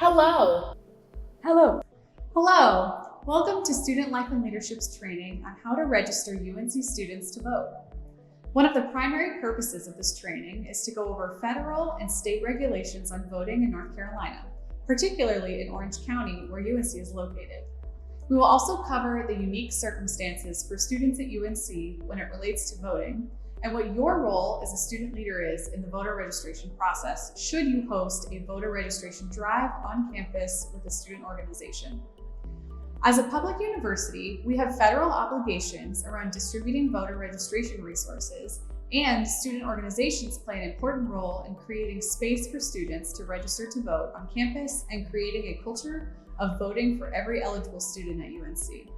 Hello. Hello. Hello. Welcome to Student Life and Leadership's training on how to register UNC students to vote. One of the primary purposes of this training is to go over federal and state regulations on voting in North Carolina, particularly in Orange County, where UNC is located. We will also cover the unique circumstances for students at UNC when it relates to voting, and what your role as a student leader is in the voter registration process should you host a voter registration drive on campus with a student organization. As a public university, we have federal obligations around distributing voter registration resources, and student organizations play an important role in creating space for students to register to vote on campus and creating a culture of voting for every eligible student at UNC.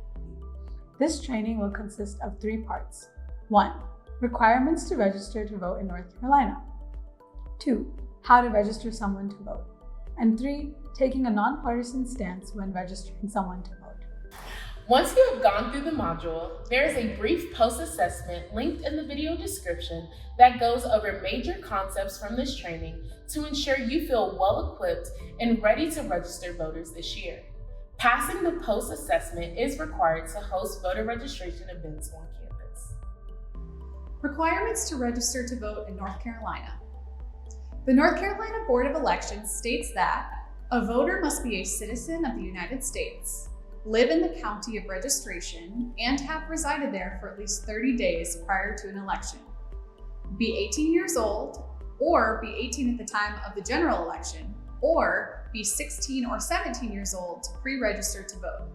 This training will consist of 3 parts. 1. Requirements to register to vote in North Carolina. 2. How to register someone to vote. And 3. Taking a nonpartisan stance when registering someone to vote. Once you have gone through the module, there is a brief post-assessment linked in the video description that goes over major concepts from this training to ensure you feel well-equipped and ready to register voters this year. Passing the post-assessment is required to host voter registration events on campus. Requirements to register to vote in North Carolina. The North Carolina Board of Elections states that a voter must be a citizen of the United States, live in the county of registration, and have resided there for at least 30 days prior to an election, be 18 years old, or be 18 at the time of the general election, or be 16 or 17 years old to pre-register to vote,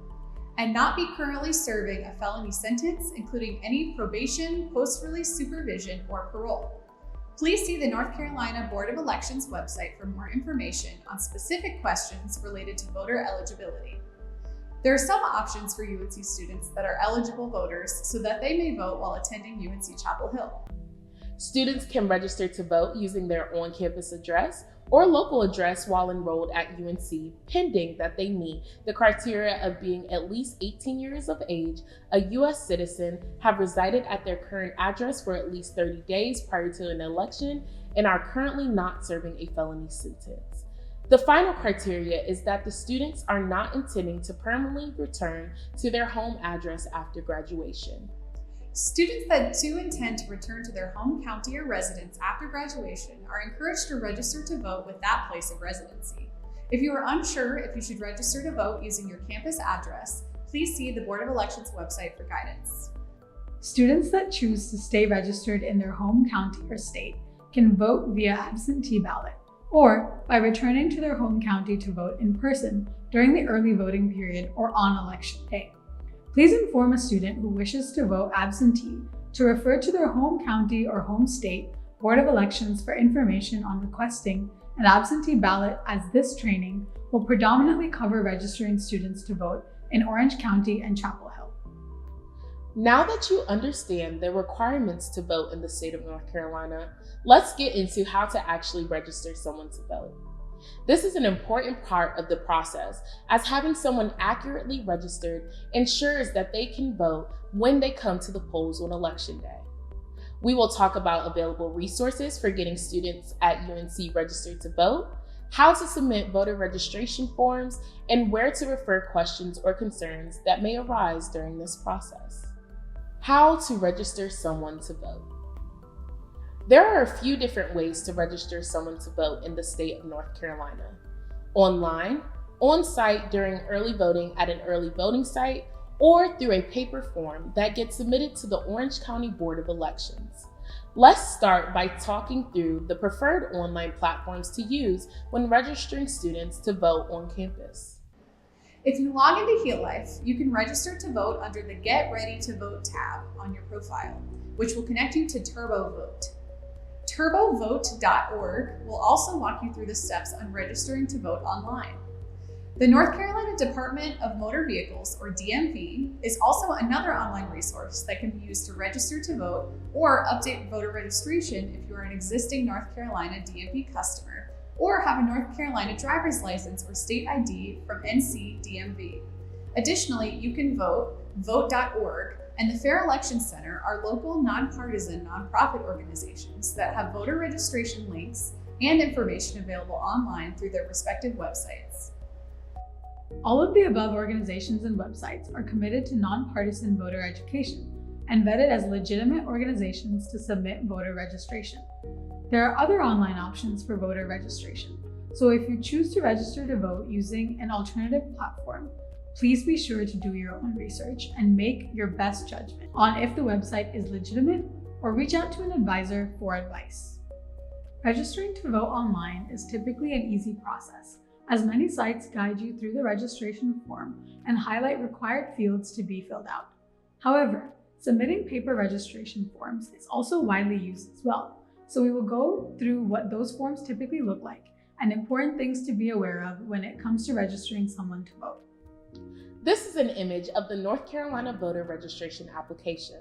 and not be currently serving a felony sentence, including any probation, post-release supervision, or parole. Please see the North Carolina Board of Elections website for more information on specific questions related to voter eligibility. There are some options for UNC students that are eligible voters so that they may vote while attending UNC Chapel Hill. Students can register to vote using their on-campus address or local address while enrolled at UNC, pending that they meet the criteria of being at least 18 years of age, a U.S. citizen, have resided at their current address for at least 30 days prior to an election, and are currently not serving a felony sentence. The final criteria is that the students are not intending to permanently return to their home address after graduation. Students that do intend to return to their home county or residence after graduation are encouraged to register to vote with that place of residency. If you are unsure if you should register to vote using your campus address, please see the Board of Elections website for guidance. Students that choose to stay registered in their home county or state can vote via absentee ballot, or by returning to their home county to vote in person during the early voting period or on election day. Please inform a student who wishes to vote absentee to refer to their home county or home state Board of Elections for information on requesting an absentee ballot, as this training will predominantly cover registering students to vote in Orange County and Chapel Hill. Now that you understand the requirements to vote in the state of North Carolina, let's get into how to actually register someone to vote. This is an important part of the process, as having someone accurately registered ensures that they can vote when they come to the polls on election day. We will talk about available resources for getting students at UNC registered to vote, how to submit voter registration forms, and where to refer questions or concerns that may arise during this process. How to register someone to vote. There are a few different ways to register someone to vote in the state of North Carolina: online, on-site during early voting at an early voting site, or through a paper form that gets submitted to the Orange County Board of Elections. Let's start by talking through the preferred online platforms to use when registering students to vote on campus. If you log into Heal Life, you can register to vote under the Get Ready to Vote tab on your profile, which will connect you to TurboVote. TurboVote.org will also walk you through the steps on registering to vote online. The North Carolina Department of Motor Vehicles, or DMV, is also another online resource that can be used to register to vote or update voter registration if you are an existing North Carolina DMV customer or have a North Carolina driver's license or state ID from NC DMV. Additionally, you can vote, vote.org, and the Fair Election Center are local nonpartisan nonprofit organizations that have voter registration links and information available online through their respective websites. All of the above organizations and websites are committed to nonpartisan voter education and vetted as legitimate organizations to submit voter registration. There are other online options for voter registration, so if you choose to register to vote using an alternative platform, please be sure to do your own research and make your best judgment on if the website is legitimate, or reach out to an advisor for advice. Registering to vote online is typically an easy process, as many sites guide you through the registration form and highlight required fields to be filled out. However, submitting paper registration forms is also widely used as well, so we will go through what those forms typically look like and important things to be aware of when it comes to registering someone to vote. This is an image of the North Carolina voter registration application.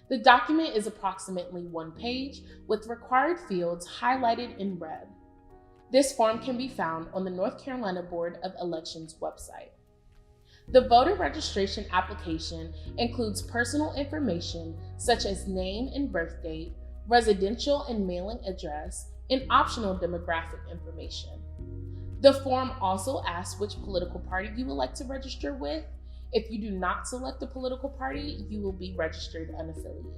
The document is approximately 1 page with required fields highlighted in red. This form can be found on the North Carolina Board of Elections website. The voter registration application includes personal information such as name and birth date, residential and mailing address, and optional demographic information. The form also asks which political party you would like to register with. If you do not select a political party, you will be registered unaffiliated.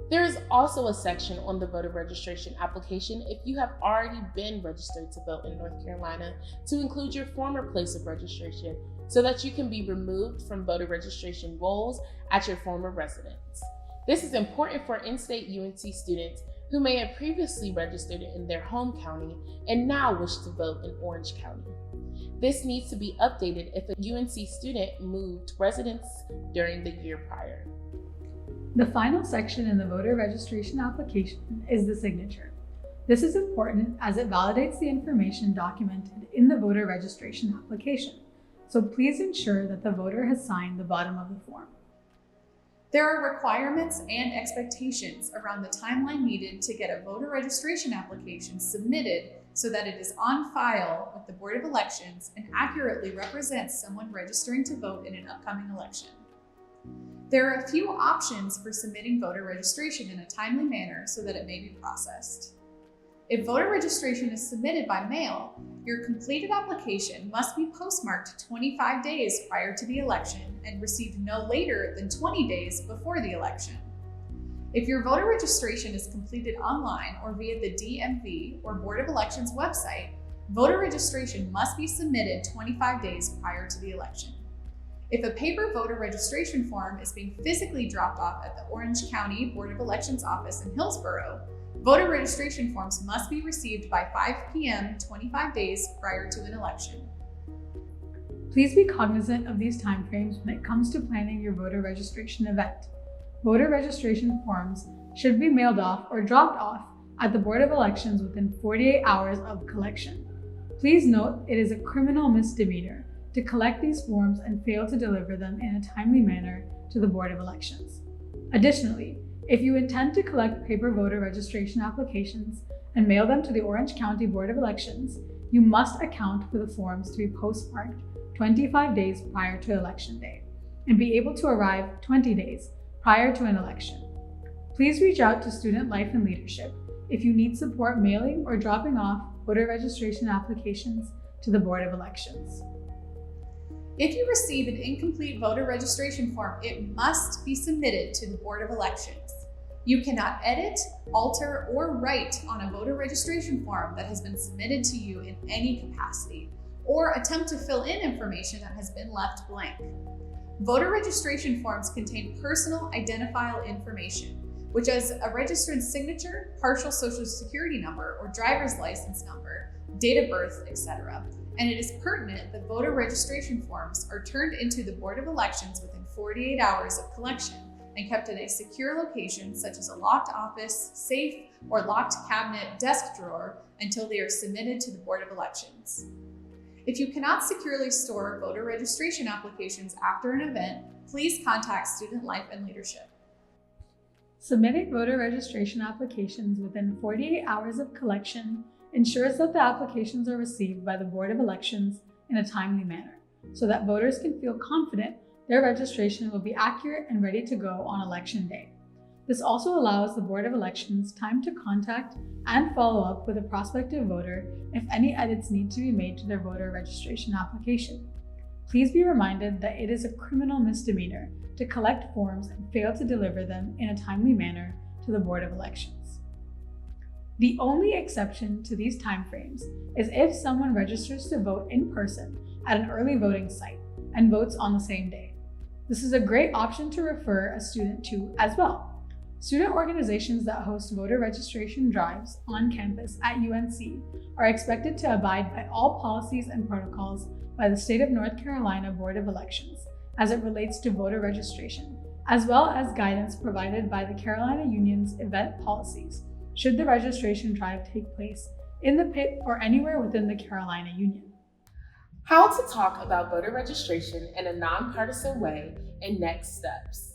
There is also a section on the voter registration application if you have already been registered to vote in North Carolina to include your former place of registration so that you can be removed from voter registration rolls at your former residence. This is important for in-state UNC students who may have previously registered in their home county and now wish to vote in Orange County. This needs to be updated if a UNC student moved residence during the year prior. The final section in the voter registration application is the signature. This is important as it validates the information documented in the voter registration application, so please ensure that the voter has signed the bottom of the form. There are requirements and expectations around the timeline needed to get a voter registration application submitted so that it is on file with the Board of Elections and accurately represents someone registering to vote in an upcoming election. There are a few options for submitting voter registration in a timely manner so that it may be processed. If voter registration is submitted by mail, your completed application must be postmarked 25 days prior to the election and received no later than 20 days before the election. If your voter registration is completed online or via the DMV or Board of Elections website, voter registration must be submitted 25 days prior to the election. If a paper voter registration form is being physically dropped off at the Orange County Board of Elections office in Hillsborough, voter registration forms must be received by 5 p.m. 25 days prior to an election. Please be cognizant of these timeframes when it comes to planning your voter registration event. Voter registration forms should be mailed off or dropped off at the Board of Elections within 48 hours of collection. Please note it is a criminal misdemeanor to collect these forms and fail to deliver them in a timely manner to the Board of Elections. Additionally, if you intend to collect paper voter registration applications and mail them to the Orange County Board of Elections, you must account for the forms to be postmarked 25 days prior to Election Day and be able to arrive 20 days prior to an election. Please reach out to Student Life and Leadership if you need support mailing or dropping off voter registration applications to the Board of Elections. If you receive an incomplete voter registration form, it must be submitted to the Board of Elections. You cannot edit, alter, or write on a voter registration form that has been submitted to you in any capacity, or attempt to fill in information that has been left blank. Voter registration forms contain personal identifiable information, which is a registrant's signature, partial social security number, or driver's license number, date of birth, etc. And it is pertinent that voter registration forms are turned into the Board of Elections within 48 hours of collection and kept in a secure location such as a locked office, safe, or locked cabinet desk drawer until they are submitted to the Board of Elections. If you cannot securely store voter registration applications after an event, please contact Student Life and Leadership. Submitting voter registration applications within 48 hours of collection ensures that the applications are received by the Board of Elections in a timely manner, so that voters can feel confident their registration will be accurate and ready to go on Election Day. This also allows the Board of Elections time to contact and follow up with a prospective voter if any edits need to be made to their voter registration application. Please be reminded that it is a criminal misdemeanor to collect forms and fail to deliver them in a timely manner to the Board of Elections. The only exception to these timeframes is if someone registers to vote in person at an early voting site and votes on the same day. This is a great option to refer a student to as well. Student organizations that host voter registration drives on campus at UNC are expected to abide by all policies and protocols by the State of North Carolina Board of Elections as it relates to voter registration, as well as guidance provided by the Carolina Union's event policies, should the registration drive take place in the pit or anywhere within the Carolina Union. How to talk about voter registration in a nonpartisan way and next steps.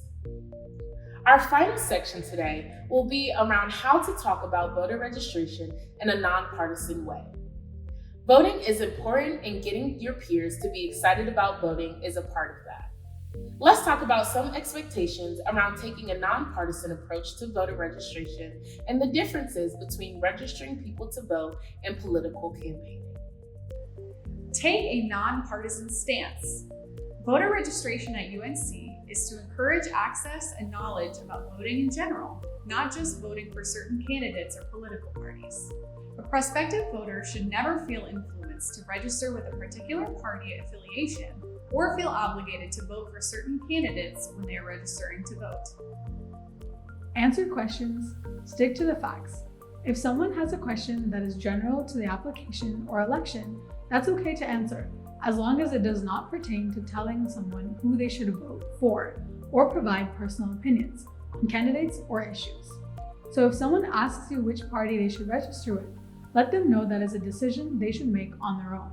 Our final section today will be around how to talk about voter registration in a nonpartisan way. Voting is important, and getting your peers to be excited about voting is a part of that. Let's talk about some expectations around taking a nonpartisan approach to voter registration and the differences between registering people to vote and political campaigning. Take a nonpartisan stance. Voter registration at UNC is to encourage access and knowledge about voting in general, not just voting for certain candidates or political parties. A prospective voter should never feel influenced to register with a particular party affiliation or feel obligated to vote for certain candidates when they are registering to vote. Answer questions, stick to the facts. If someone has a question that is general to the application or election, that's okay to answer, as long as it does not pertain to telling someone who they should vote for or provide personal opinions on candidates or issues. So if someone asks you which party they should register with, let them know that is a decision they should make on their own.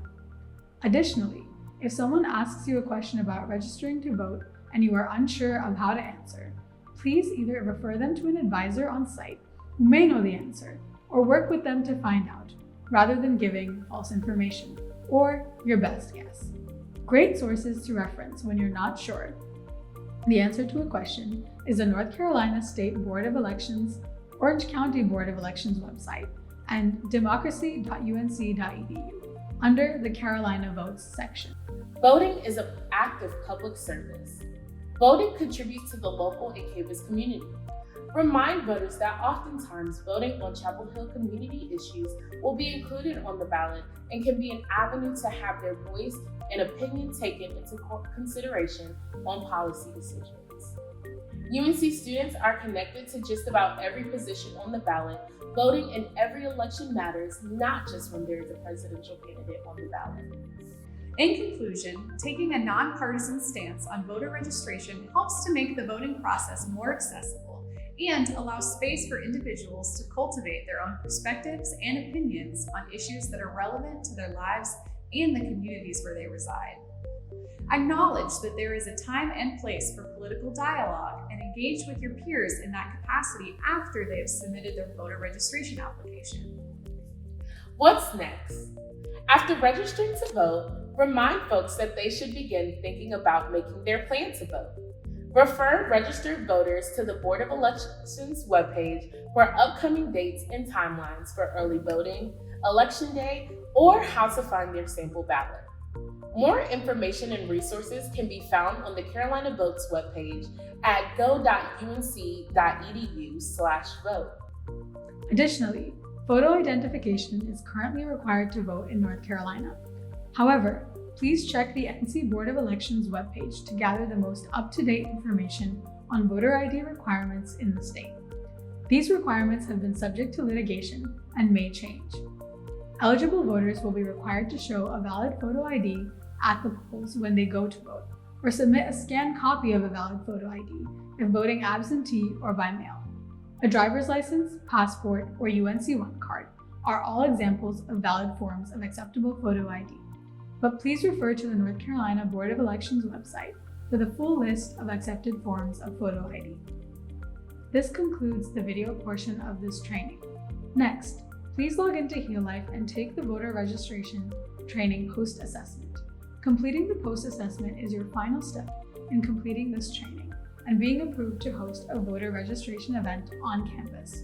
Additionally, if someone asks you a question about registering to vote and you are unsure of how to answer, please either refer them to an advisor on site who may know the answer, or work with them to find out, rather than giving false information or your best guess. Great sources to reference when you're not sure the answer to a question is the North Carolina State Board of Elections, Orange County Board of Elections website, and democracy.unc.edu under the Carolina Votes section. Voting is an act of public service. Voting contributes to the local and campus community. Remind voters that oftentimes voting on Chapel Hill community issues will be included on the ballot and can be an avenue to have their voice and opinion taken into consideration on policy decisions. UNC students are connected to just about every position on the ballot. Voting in every election matters, not just when there is a presidential candidate on the ballot. In conclusion, taking a nonpartisan stance on voter registration helps to make the voting process more accessible and allows space for individuals to cultivate their own perspectives and opinions on issues that are relevant to their lives and the communities where they reside. Acknowledge that there is a time and place for political dialogue and engage with your peers in that capacity after they have submitted their voter registration application. What's next? After registering to vote, remind folks that they should begin thinking about making their plan to vote. Refer registered voters to the Board of Elections webpage for upcoming dates and timelines for early voting, election day, or how to find their sample ballot. More information and resources can be found on the Carolina Votes webpage at go.unc.edu/vote. Additionally, photo identification is currently required to vote in North Carolina. However, please check the NC Board of Elections webpage to gather the most up-to-date information on voter ID requirements in the state. These requirements have been subject to litigation and may change. Eligible voters will be required to show a valid photo ID at the polls when they go to vote, or submit a scanned copy of a valid photo ID if voting absentee or by mail. A driver's license, passport, or UNC One card are all examples of valid forms of acceptable photo ID. But please refer to the North Carolina Board of Elections website for the full list of accepted forms of photo ID. This concludes the video portion of this training. Next, please log into Heal Life and take the voter registration training post-assessment. Completing the post-assessment is your final step in completing this training, and being approved to host a voter registration event on campus.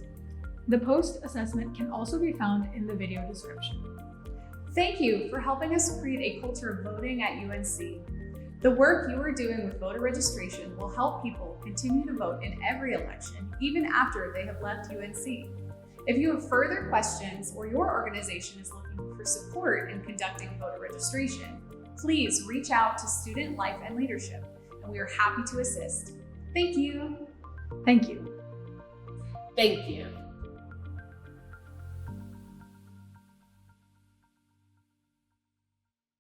The post-assessment can also be found in the video description. Thank you for helping us create a culture of voting at UNC. The work you are doing with voter registration will help people continue to vote in every election, even after they have left UNC. If you have further questions or your organization is looking for support in conducting voter registration, please reach out to Student Life and Leadership, and we are happy to assist. Thank you. Thank you. Thank you.